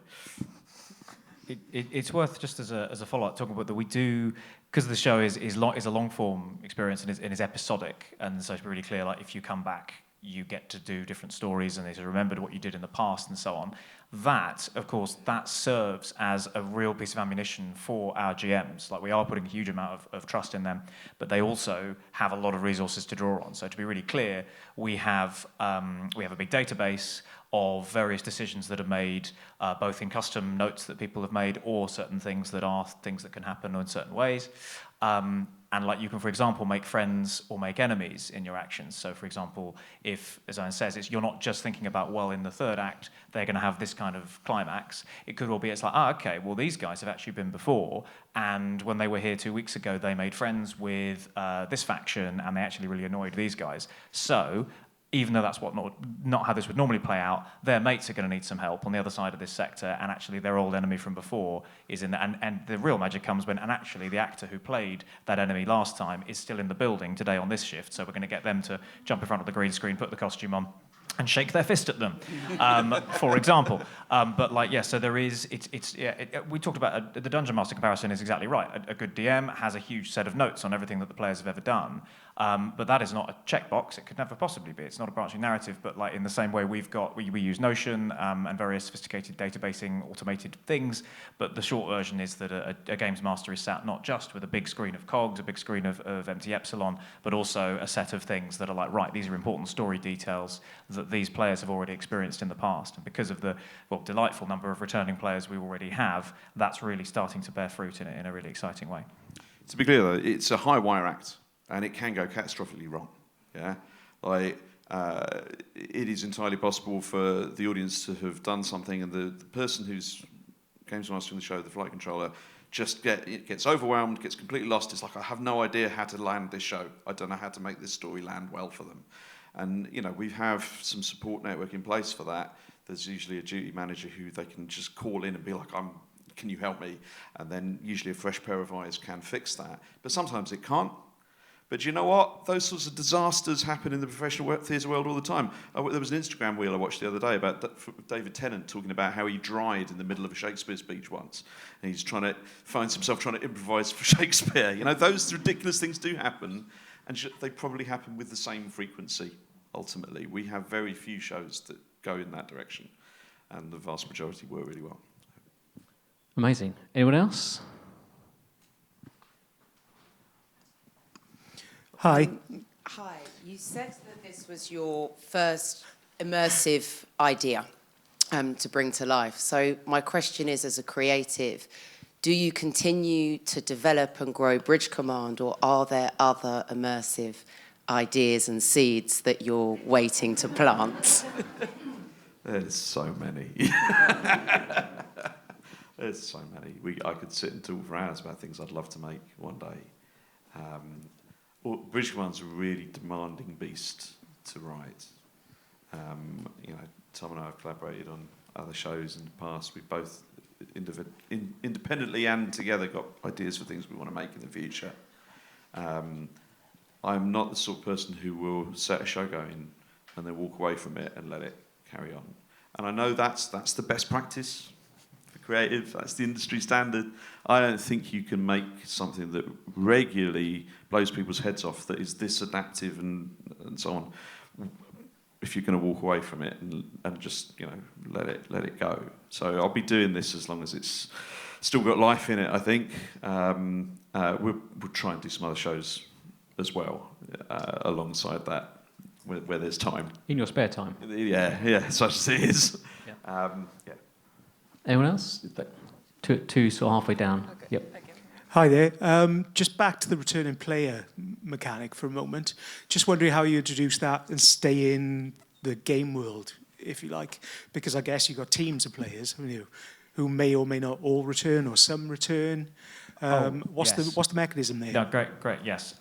It's worth, just as a follow-up, talking about that we do, because the show is a long-form experience and is episodic, and so it's really clear, like, if you come back, you get to do different stories and they remembered what you did in the past and so on. That, of course, that serves as a real piece of ammunition for our GMs. Like, we are putting a huge amount of trust in them, but they also have a lot of resources to draw on. So to be really clear, we have a big database of various decisions that are made, both in custom notes that people have made or certain things that are things that can happen in certain ways. And like, you can, for example, make friends or make enemies in your actions. So, for example, if, as Owen says, you're not just thinking about, well, in the third act, they're going to have this kind of climax. It could well be, it's like, okay, well, these guys have actually been before, and when they were here 2 weeks ago, they made friends with this faction, and they actually really annoyed these guys. So, even though that's not how this would normally play out, their mates are going to need some help on the other side of this sector, and actually their old enemy from before is in there. And the real magic comes when, and actually the actor who played that enemy last time is still in the building today on this shift, so we're going to get them to jump in front of the green screen, put the costume on, and shake their fist at them, for example. But like, yeah, so there is, we talked about, the Dungeon Master comparison is exactly right. A good DM has a huge set of notes on everything that the players have ever done, but that is not a checkbox. It could never possibly be. It's not a branching narrative, but like, in the same way we use Notion and various sophisticated databasing automated things, but the short version is that a games master is sat not just with a big screen of cogs, a big screen of empty epsilon, but also a set of things that are like, right, these are important story details that these players have already experienced in the past. And because of the delightful number of returning players we already have, that's really starting to bear fruit in a really exciting way. To be clear, though, it's a high wire act, and it can go catastrophically wrong. Yeah, like it is entirely possible for the audience to have done something, and the person who's games master in the show, the flight controller, just gets overwhelmed, gets completely lost. It's like, I have no idea how to land this show. I don't know how to make this story land well for them. And we have some support network in place for that. There's usually a duty manager who they can just call in and be like, can you help me? And then usually a fresh pair of eyes can fix that. But sometimes it can't. But you know what? Those sorts of disasters happen in the professional theatre world all the time. There was an Instagram reel I watched the other day about David Tennant talking about how he dried in the middle of a Shakespeare speech once. And he's finds himself trying to improvise for Shakespeare. Those ridiculous things do happen, and they probably happen with the same frequency, ultimately. We have very few shows that go in that direction, and the vast majority work really well. Amazing. Anyone else? Hi. Hi. You said that this was your first immersive idea to bring to life. So my question is, as a creative, do you continue to develop and grow Bridge Command, or are there other immersive ideas and seeds that you're waiting to plant? There's so many. There's so many. I could sit and talk for hours about things I'd love to make one day. Bridge Command's a really demanding beast to write. Tom and I have collaborated on other shows in the past. We've both independently and together got ideas for things we want to make in the future. I'm not the sort of person who will set a show going and then walk away from it and let it carry on. And I know that's the best practice for creative. That's the industry standard. I don't think you can make something that regularly blows people's heads off, that is this adaptive and so on, if you're going to walk away from it and just let it go. So I'll be doing this as long as it's still got life in it. I think we'll try and do some other shows as well alongside that, where there's time. In your spare time. Yeah, such as it is. Yeah. Anyone else? Two sort of halfway down. Okay. Yep. Hi there. Just back to the returning player mechanic for a moment. Just wondering how you introduce that and stay in the game world, if you like, because I guess you've got teams of players, haven't you, who may or may not all return or some return. What's the mechanism there? No, great, yes.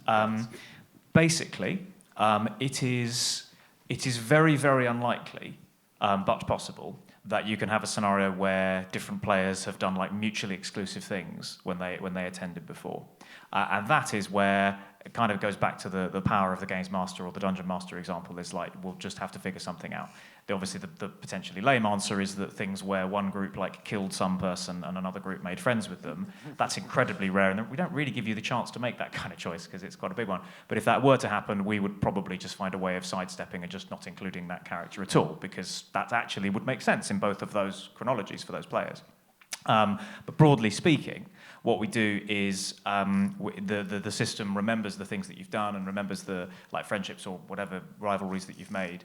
Basically, it is very, very unlikely, but possible, that you can have a scenario where different players have done like mutually exclusive things when they attended before. And that is where it kind of goes back to the power of the games master or the dungeon master example, is like, we'll just have to figure something out. Obviously, the potentially lame answer is that things where one group like killed some person and another group made friends with them, that's incredibly rare, and we don't really give you the chance to make that kind of choice because it's quite a big one. But if that were to happen, we would probably just find a way of sidestepping and just not including that character at all, because that actually would make sense in both of those chronologies for those players. But broadly speaking, what we do is the system remembers the things that you've done and remembers the friendships or whatever rivalries that you've made.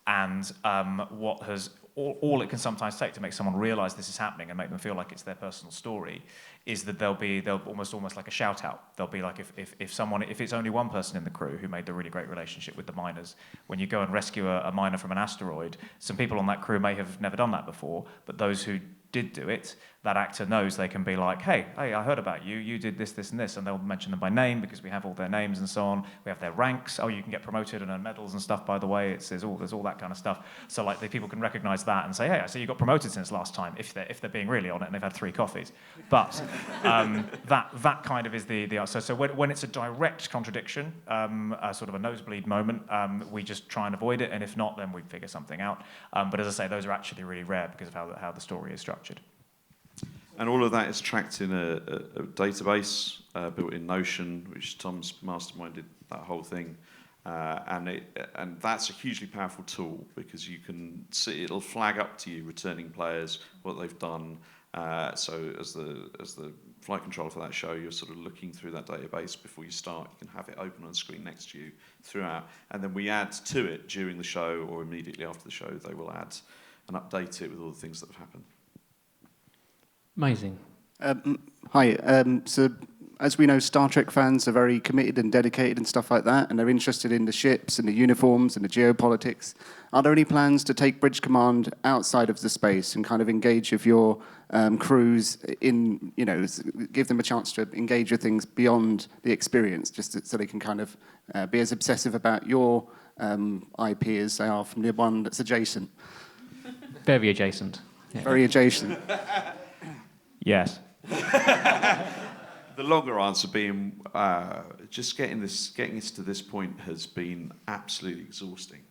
And all it can sometimes take to make someone realise this is happening and make them feel like it's their personal story is that they'll almost like a shout out. They'll be like, if it's only one person in the crew who made the really great relationship with the miners, when you go and rescue a miner from an asteroid, some people on that crew may have never done that before, but those who did do it, that actor knows they can be like, hey, I heard about you, you did this, this, and this, and they'll mention them by name because we have all their names and so on. We have their ranks. Oh, you can get promoted and earn medals and stuff, by the way. There's all that kind of stuff. So like the people can recognise that and say, hey, I see you got promoted since last time, if they're being really on it and they've had 3 coffees. But that kind of is the answer. So when it's a direct contradiction, a sort of a nosebleed moment, we just try and avoid it, and if not, then we figure something out. But as I say, those are actually really rare because of how the story is structured. And all of that is tracked in a database built in Notion, which Tom's masterminded that whole thing. And that's a hugely powerful tool because you can see it'll flag up to you returning players, what they've done. So as the flight controller for that show, you're sort of looking through that database before you start. You can have it open on screen next to you throughout, and then we add to it during the show or immediately after the show. They will add and update it with all the things that have happened. Amazing. Hi. So, as we know, Star Trek fans are very committed and dedicated and stuff like that, and they're interested in the ships and the uniforms and the geopolitics. Are there any plans to take Bridge Command outside of the space and kind of engage with your crews in, give them a chance to engage with things beyond the experience, just so they can kind of be as obsessive about your IP as they are from the one that's adjacent? Very adjacent. Yeah. Very adjacent. Yes. The longer answer being, just getting us to this point has been absolutely exhausting,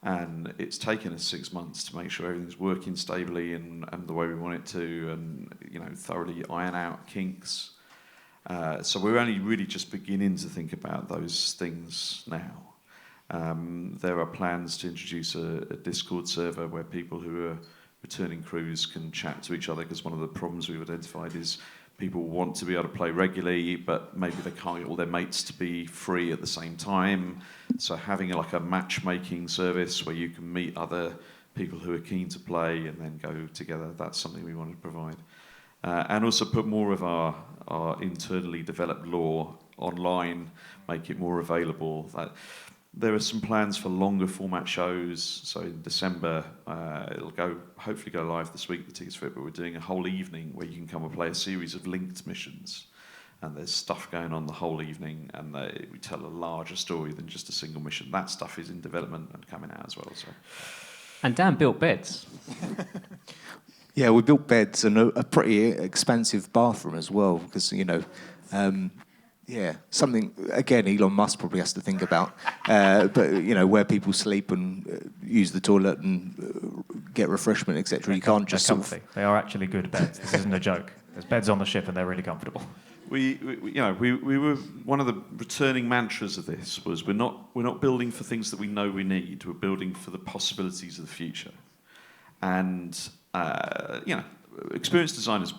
and it's taken us 6 months to make sure everything's working stably and the way we want it to, and thoroughly iron out kinks. So we're only really just beginning to think about those things now. There are plans to introduce a Discord server where people who are returning crews can chat to each other, because one of the problems we've identified is people want to be able to play regularly, but maybe they can't get all their mates to be free at the same time. So having like a matchmaking service where you can meet other people who are keen to play and then go together, that's something we want to provide. And also put more of our internally developed lore online, make it more available. There are some plans for longer format shows. So in December, it'll hopefully go live this week, the tickets for it, but we're doing a whole evening where you can come and play a series of linked missions. And there's stuff going on the whole evening, and we tell a larger story than just a single mission. That stuff is in development and coming out as well. So. And Dan built beds. Yeah, we built beds and a pretty expensive bathroom as well, because, Yeah, something again Elon Musk probably has to think about. But where people sleep and use the toilet and get refreshment, etc. You can't just they're comfy. They are actually good beds. This isn't a joke. There's beds on the ship and they're really comfortable. We were one of the returning mantras of this was we're not building for things that we know we need. We're building for the possibilities of the future, and experienced designers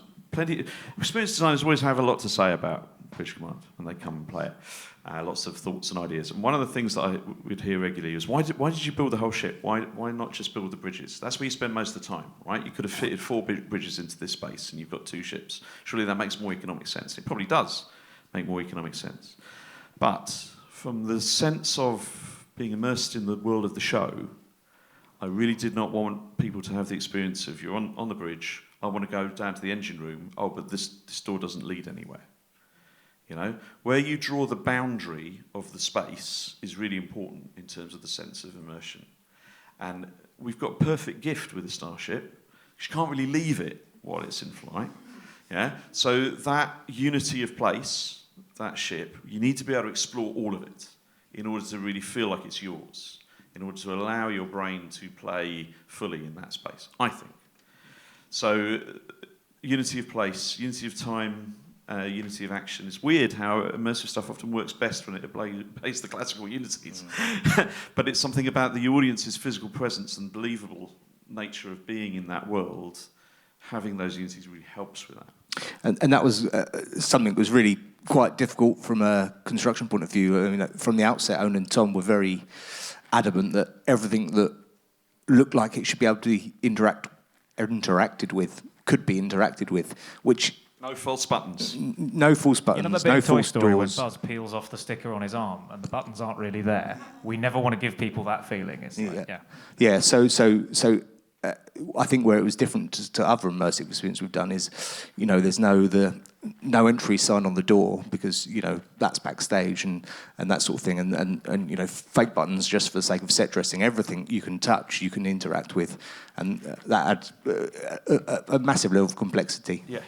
always have a lot to say about British Command, and they come and play it. Lots of thoughts and ideas. And one of the things that I would hear regularly is, why did you build the whole ship? Why not just build the bridges? That's where you spend most of the time, right? You could have fitted 4 bridges into this space, and you've got 2 ships. Surely that makes more economic sense. It probably does make more economic sense. But from the sense of being immersed in the world of the show, I really did not want people to have the experience of you're on the bridge, I want to go down to the engine room, oh, but this door doesn't lead anywhere. Where you draw the boundary of the space is really important in terms of the sense of immersion. And we've got a perfect gift with the starship. You can't really leave it while it's in flight. Yeah. So that unity of place, that ship, you need to be able to explore all of it in order to really feel like it's yours, in order to allow your brain to play fully in that space, I think. So unity of place, unity of time, unity of action. It's weird how immersive stuff often works best when it obeys the classical unities. But it's something about the audience's physical presence and believable nature of being in that world. Having those unities really helps with that. And that was something that was really quite difficult from a construction point of view. I mean, from the outset, Owen and Tom were very adamant that everything that looked like it should be able to be interacted with could be interacted with, which... No false buttons. No false buttons, no false Toy Story doors. when Buzz peels off the sticker on his arm and the buttons aren't really there. We never want to give people that feeling. It's like, Yeah, so I think where it was different to other immersive experiences we've done is, there's no entry sign on the door because, that's backstage and that sort of thing. And fake buttons just for the sake of set dressing. Everything you can touch, you can interact with. And that adds a massive level of complexity. Yeah.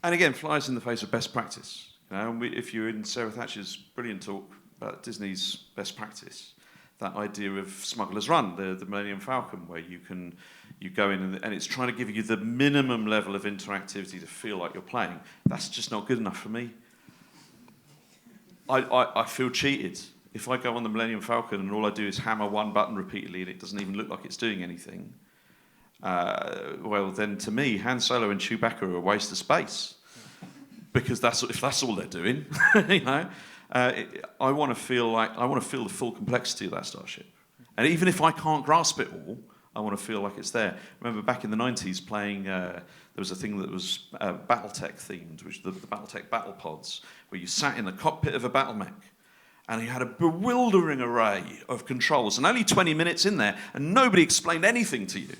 And again, flies in the face of best practice. If you're in Sarah Thatcher's brilliant talk about Disney's best practice, that idea of Smuggler's Run, the Millennium Falcon, where you go in and it's trying to give you the minimum level of interactivity to feel like you're playing. That's just not good enough for me. I feel cheated. If I go on the Millennium Falcon and all I do is hammer one button repeatedly and it doesn't even look like it's doing anything, well, then to me, Han Solo and Chewbacca are a waste of space. Because if that's all they're doing, I want to feel the full complexity of that starship. And even if I can't grasp it all, I want to feel like it's there. Remember back in the 90s playing, there was a thing that was Battletech themed, which the Battletech battle pods, where you sat in the cockpit of a battle mech and you had a bewildering array of controls and only 20 minutes in there and nobody explained anything to you.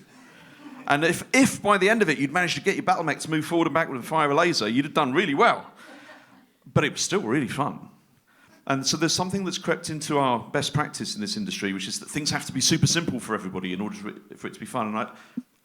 And if by the end of it you'd managed to get your battle mech to move forward and backward and fire a laser, you'd have done really well. But it was still really fun. And so there's something that's crept into our best practice in this industry, which is that things have to be super simple for everybody in order for it to be fun. And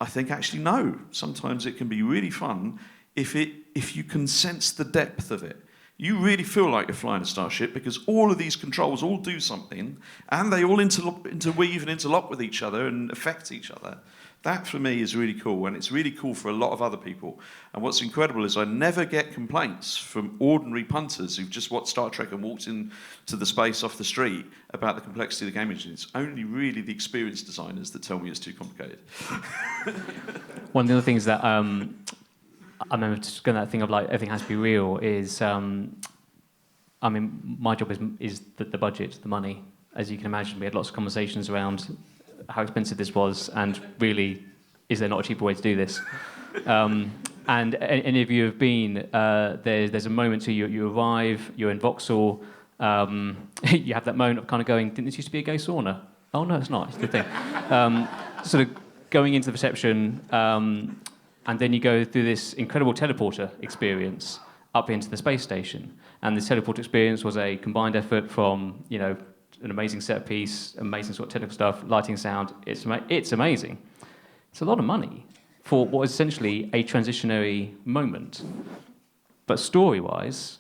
I think actually no, sometimes it can be really fun if you can sense the depth of it. You really feel like you're flying a starship because all of these controls all do something and they all interweave and interlock with each other and affect each other. That, for me, is really cool, and it's really cool for a lot of other people. And what's incredible is I never get complaints from ordinary punters who've just watched Star Trek and walked into the space off the street about the complexity of the game engine. It's only really the experienced designers that tell me it's too complicated. One of the other things that I remember just going that thing of like everything has to be real is, my job is the budget, the money. As you can imagine, we had lots of conversations around how expensive this was, and really, is there not a cheaper way to do this? And any of you have been, there's a moment to you arrive, you're in Vauxhall, you have that moment of kind of going, didn't this used to be a gay sauna? Oh no, it's not, it's a good thing. Sort of going into the reception, and then you go through this incredible teleporter experience up into the space station. And this teleporter experience was a combined effort from, an amazing set piece, amazing sort of technical stuff, lighting, sound. It's amazing. It's a lot of money for what is essentially a transitionary moment. But story-wise,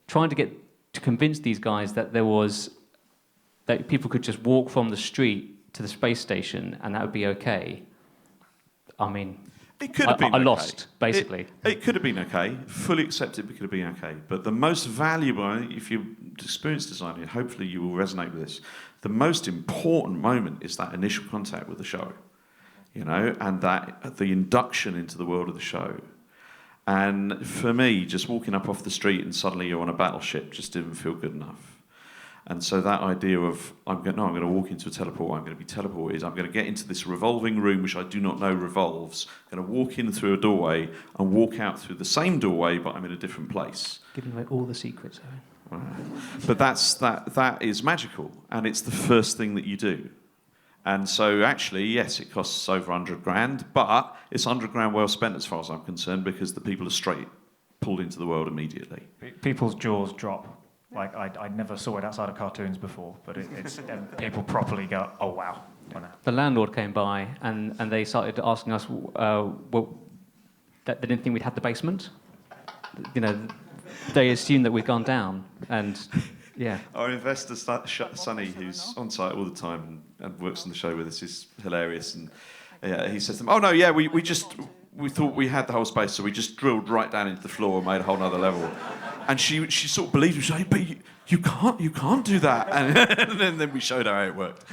trying to get to convince these guys that that people could just walk from the street to the space station and that would be okay. I mean, it could have been I okay. lost, basically. It could have been okay. Fully accepted, it could have been okay. But the most valuable, if you're experienced designing, hopefully you will resonate with this. The most important moment is that initial contact with the show, and that the induction into the world of the show. And for me, just walking up off the street and suddenly you're on a battleship just didn't feel good enough. And so that idea of, I'm going to walk into a teleport, I'm going to be teleported, I'm going to get into this revolving room which I do not know revolves, I'm going to walk in through a doorway and walk out through the same doorway, but I'm in a different place. Giving away all the secrets, Owen. But that is magical, and it's the first thing that you do. And so actually, yes, it costs over 100 grand, but it's 100 grand well spent as far as I'm concerned, because the people are straight pulled into the world immediately. People's jaws drop. Like, I never saw it outside of cartoons before, but it's people properly go, oh, wow. The landlord came by and they started asking us, that they didn't think we'd had the basement. They assumed that we'd gone down, and yeah. Our investor, Sonny, who's on site all the time and works on the show with us, is hilarious. And he says to them, oh, no, yeah, we thought we had the whole space, so we just drilled right down into the floor and made a whole other level. And she sort of believed me. She said, but you can't do that. And then we showed her how it worked.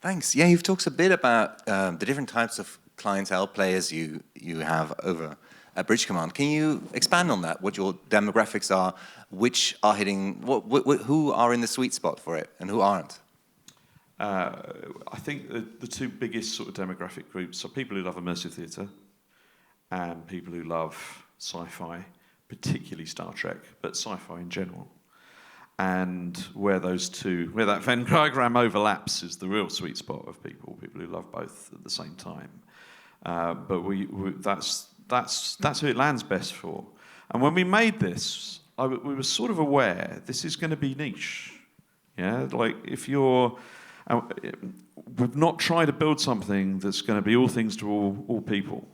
Thanks. Yeah, you've talked a bit about the different types of clientele players you have over at Bridge Command. Can you expand on that? What your demographics are? Which are hitting? Who are in the sweet spot for it, and who aren't? I think the two biggest sort of demographic groups are people who love immersive theatre and people who love sci-fi, particularly Star Trek, but sci-fi in general. And where that Venn diagram overlaps is the real sweet spot of people who love both at the same time. But that's who it lands best for. And when we made this, we were sort of aware this is going to be niche. Yeah, like if you're... we've not tried to build something that's going to be all things to all people.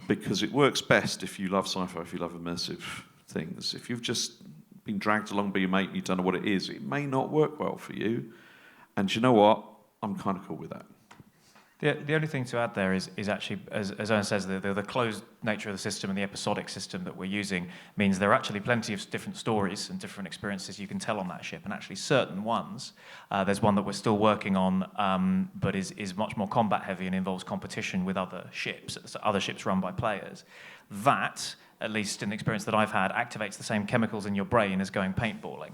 Because it works best if you love sci-fi, if you love immersive things. If you've just been dragged along by your mate and you don't know what it is, it may not work well for you. And you know what? I'm kind of cool with that. The only thing to add there is actually, as Owen says, the closed nature of the system and the episodic system that we're using means there are actually plenty of different stories and different experiences you can tell on that ship, and actually certain ones. There's one that we're still working on, but is much more combat heavy and involves competition with other ships run by players. That, at least in the experience that I've had, activates the same chemicals in your brain as going paintballing.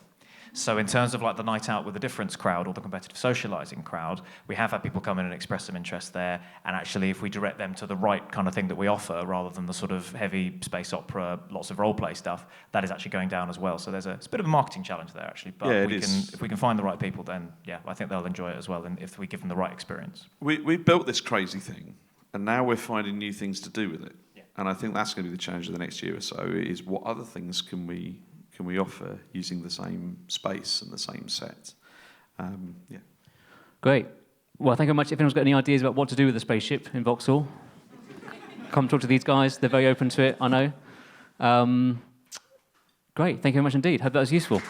So in terms of like the night out with the difference crowd or the competitive socializing crowd, we have had people come in and express some interest there. And actually, if we direct them to the right kind of thing that we offer, rather than the sort of heavy space opera, lots of role play stuff, that is actually going down as well. So it's a bit of a marketing challenge there, actually. But if we can find the right people, then yeah, I think they'll enjoy it as well. And if we give them the right experience, we built this crazy thing, and now we're finding new things to do with it. Yeah. And I think that's going to be the challenge of the next year or so: is what other things can we offer using the same space and the same set? Yeah. Great. Well, thank you very much. If anyone's got any ideas about what to do with the spaceship in Vauxhall, come talk to these guys. They're very open to it, I know. Great. Thank you very much indeed. Hope that was useful.